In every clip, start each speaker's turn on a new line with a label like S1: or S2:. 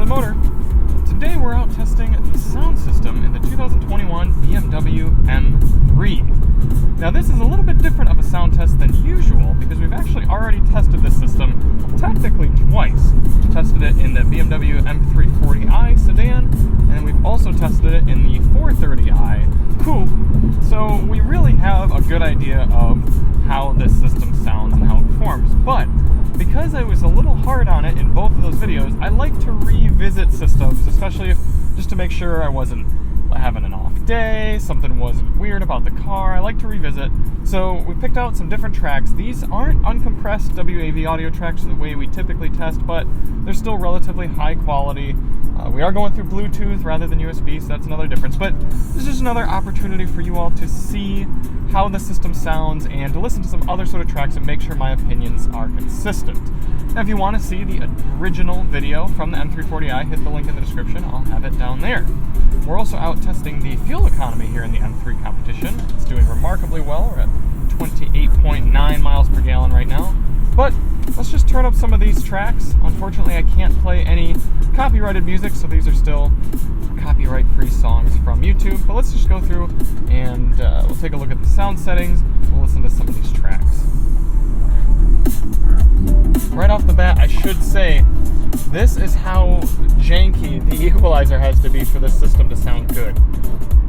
S1: Motor. Today we're out testing the sound system in the 2021 BMW M3. Now this is a little bit different of a sound test than usual because we've actually already tested this system technically twice. We tested it in the BMW M340i sedan, and we've also tested it in the 430i coupe, so we really have a good idea of how this system sounds and how it performs. But because I was a little hard on it in both of those videos, I like to revisit systems, especially if just to make sure I wasn't having an off day, something wasn't weird about the car. I like to revisit. So we picked out some different tracks. These aren't uncompressed WAV audio tracks the way we typically test, but they're still relatively high quality. We are going through Bluetooth rather than USB, so that's another difference. But this is just another opportunity for you all to see how the system sounds and to listen to some other sort of tracks and make sure my opinions are consistent. Now, if you want to see the original video from the M340i, hit the link in the description. I'll have it down there. We're also out testing the fuel economy here in the M3 competition. It's doing remarkably well. We're at 28.9 miles per gallon right now. But let's just turn up some of these tracks. Unfortunately, I can't play any copyrighted music, so these are still copyright-free songs from YouTube. But let's just go through and we'll take a look at the sound settings. We'll listen to some of these tracks. Right off the bat, I should say, this is how janky the equalizer has to be for this system to sound good.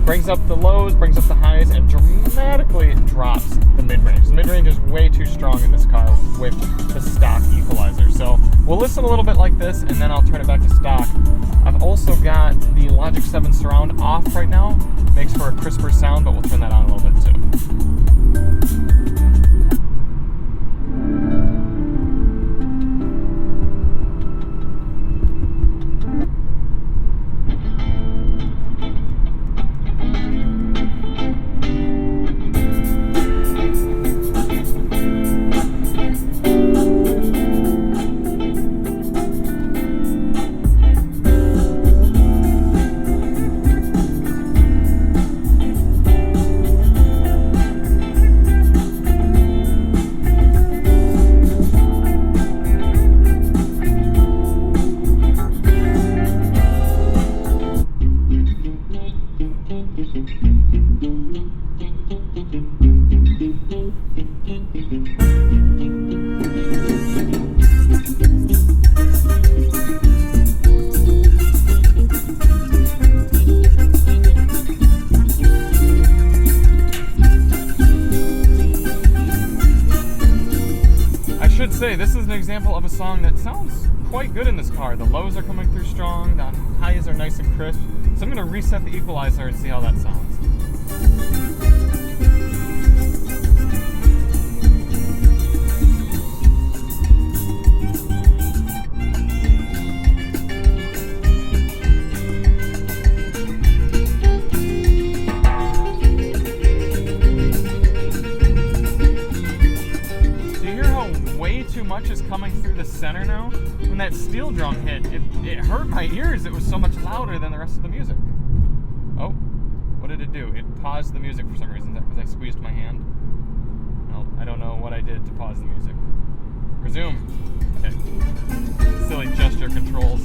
S1: Brings up the lows, brings up the highs, and dramatically drops the mid-range. The mid-range is way too strong in this car with the stock equalizer. So we'll listen a little bit like this, and then I'll turn it back to stock. I've also got the Logic 7 Surround off right now. Makes for a crisper sound, but we'll turn that on a little bit too. Say this is an example of a song that sounds quite good in this car. The lows are coming through strong, the highs are nice and crisp. So I'm going to reset the equalizer and see how that sounds. Too much is coming through the center now. When that steel drum hit, it hurt my ears. It was so much louder than the rest of the music. Oh, what did it do? It paused the music for some reason. Is that because I squeezed my hand? No, I don't know what I did to pause the music. Resume. Okay. Silly gesture controls.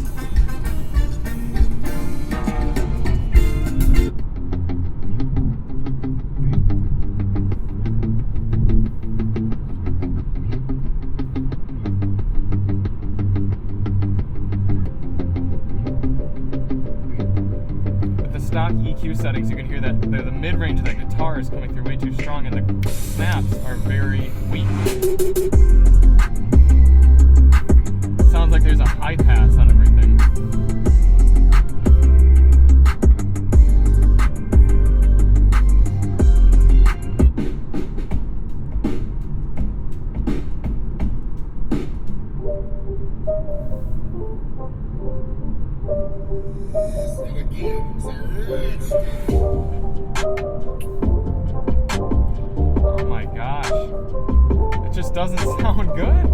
S1: Stock EQ settings, you can hear that the mid-range of that guitar is coming through way too strong and the snaps are very weak. It sounds like there's a high pass on everything. Oh my gosh. It just doesn't sound good.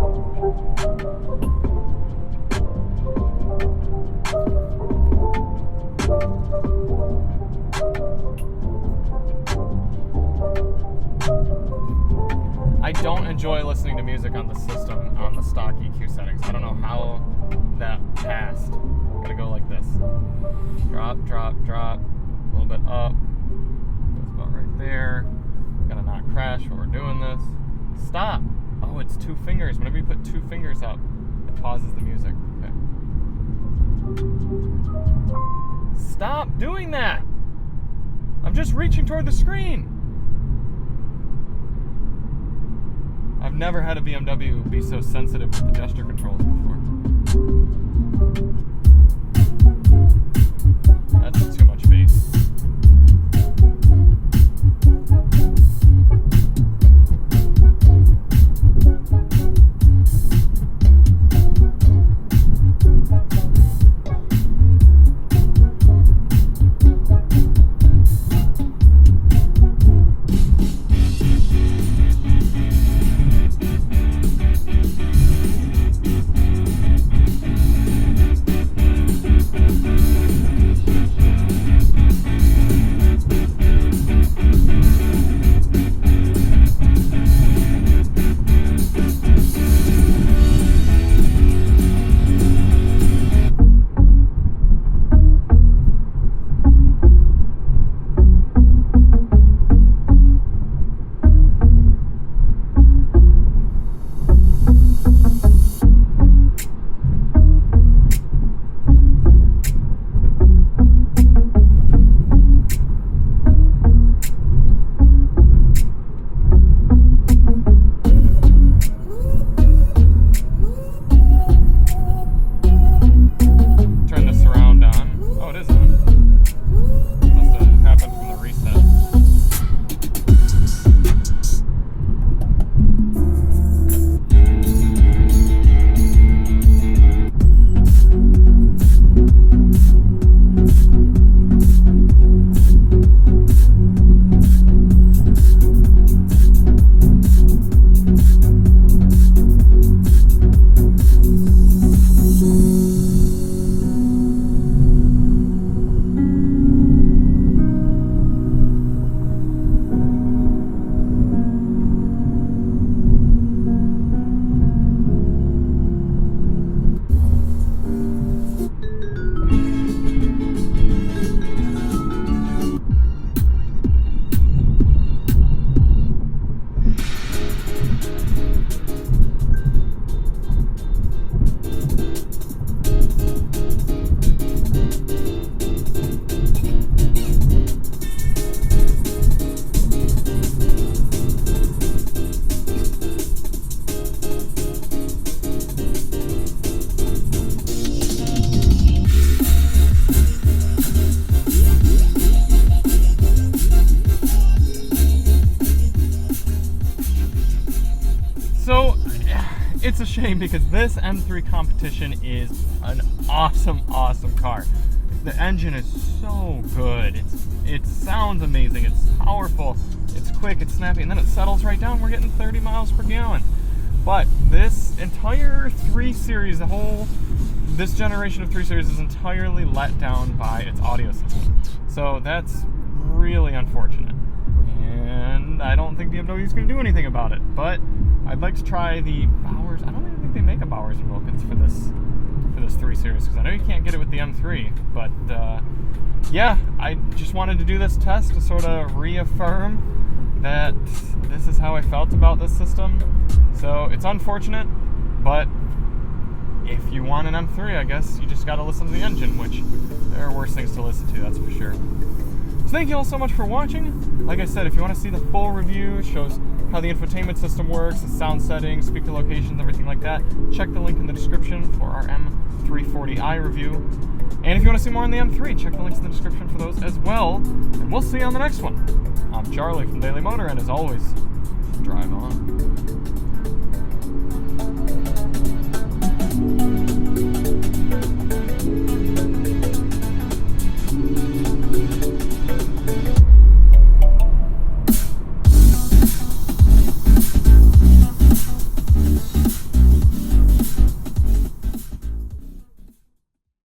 S1: I don't enjoy listening to music on the system on the stock EQ settings. I don't know how that passed. Gotta go like this. Drop, drop, drop. A little bit up. That's about right there. Gotta not crash while we're doing this. Stop. Oh, it's 2 fingers. Whenever you put 2 fingers up, it pauses the music. Okay. Stop doing that. I'm just reaching toward the screen. I've never had a BMW be so sensitive with the gesture controls before. That's too much bass. It's a shame because this M3 competition is an awesome car. The engine is so good. It sounds amazing. It's powerful. It's quick. It's snappy. And then it settles right down. We're getting 30 miles per gallon. But this entire 3 Series, this generation of 3 Series is entirely let down by its audio system. So that's really unfortunate. And I don't think BMW is going to do anything about it. But I'd like to try the Bowers. I don't even think they make a Bowers and Wilkins for this 3 Series, because I know you can't get it with the M3. But yeah, I just wanted to do this test to sort of reaffirm that this is how I felt about this system. So it's unfortunate, but if you want an M3, I guess you just got to listen to the engine, which there are worse things to listen to, that's for sure. So thank you all so much for watching. Like I said, if you want to see the full review, it shows how the infotainment system works, the sound settings, speaker locations, everything like that, check the link in the description for our M340i review. And if you want to see more on the M3, check the links in the description for those as well. And we'll see you on the next one. I'm Charlie from Daily Motor, and as always, drive on.